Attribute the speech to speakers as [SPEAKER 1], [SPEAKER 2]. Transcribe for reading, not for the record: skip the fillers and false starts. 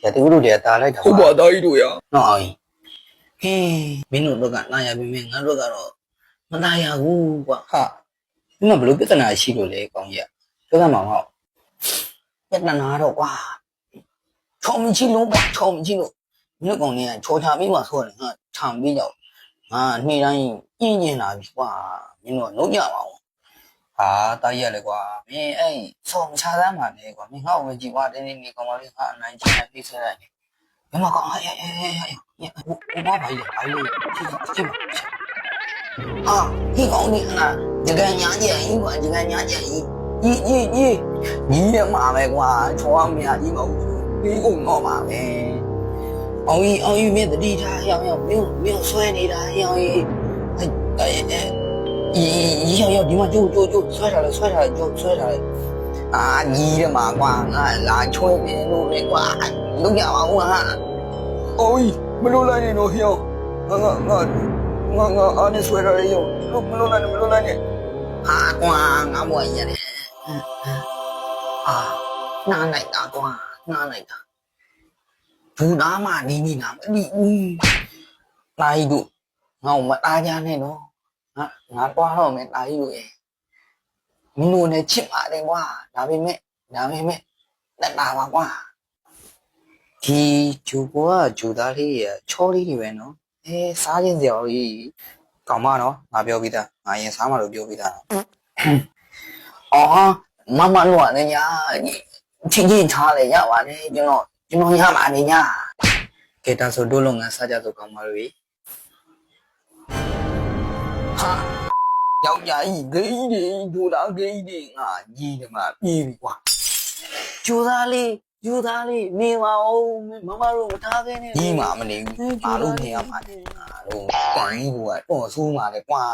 [SPEAKER 1] ရတူတို့တွေကတားလိုက်တာ
[SPEAKER 2] ဟုတ်ပါသားကြီးတို့ရ
[SPEAKER 1] နော်အောင်ကြီးဟင်းမင်းတို့တော့ကနားရပြီမင်းငါတို့ကတော့မနာရဘူးကွာဟာမင်းကဘလို့ပြဿနာရှိလို့လေကောင်းကြီးကပြောသမှာမဟုတ်ပြဿနာတော့ကွာချောင်းမကြီးလုံးကွာချောင်းမကြီးလို့မင်းကောင်လေးကချောချပြီးမှဆိုတယ်ငါခြံပြီးတော့ငါနေ့တိုင်းပြင်းကျင်လာပြီကွာမင်းတို့လုံးကြပါအောင်ဟာတားရလေကွာမင်းအဲ့ဆောင်းချသားမှလေကွာမင်းငါ့ကိုကြည့်ကွာတင်းတင်းနေကောင်မလေးငါအနိုင်ကျနေပြည့်စက်လိုက်မမကောင်ဟဲ့我妈白的，白的，这嘛？啊，你讲你啊，这个娘家一管，这个娘家你也妈呗瓜，床面你冇，你讲我妈呗。熬一面的地产，没有摔你的，一想要地方就摔下来就摔下来。啊，你的妈瓜，啊，拉吹面路的瓜，都讲嘛我哈。
[SPEAKER 2] အော်ကြီးမလို့လိုက်နေတော့ဟျောင်းငါအားနဲ့ဆွဲထားရရောမလို့လိုက်နဲ့
[SPEAKER 1] 啊，瓜，我不也的。啊，哪来的瓜？哪来的？不拿嘛，你拿嘛，哪一度？我们大家那种啊，瓜后面哪一度诶？你弄那起码的瓜，哪边没，那大瓜。ဒီဂျူဘောကဂျူသားလေးရချောလေးတွေပဲနော်စားခြင်းစရာကြီးကောင်းမနော်ငါပြောပြီးသားငါရင်စားမှလို့ပြောပြီးသားအော်မမလွားနေညာချင်းချားလေရပါနဲ့ကျွန်တော်ရပါနေညာကဲဒါဆိုတို့လုပ်ငန်းစားကြဆိုကောင်းပါလို့ဟာယောက်ျားကြီးဂိမ်းတွေဒူတာဂိမ်းတွေငါကြီးတယ်မှာပြေးပြီကွာဂျူသားလေးယူသားလေးနေပါဦးမမတို့မထားခဲ့နဲ့ကြီးမှာမနေဘူးအားလုံးနေရမှာငါတို့ကန်ကြီးကတော့ဆိုးမှာလေကွာ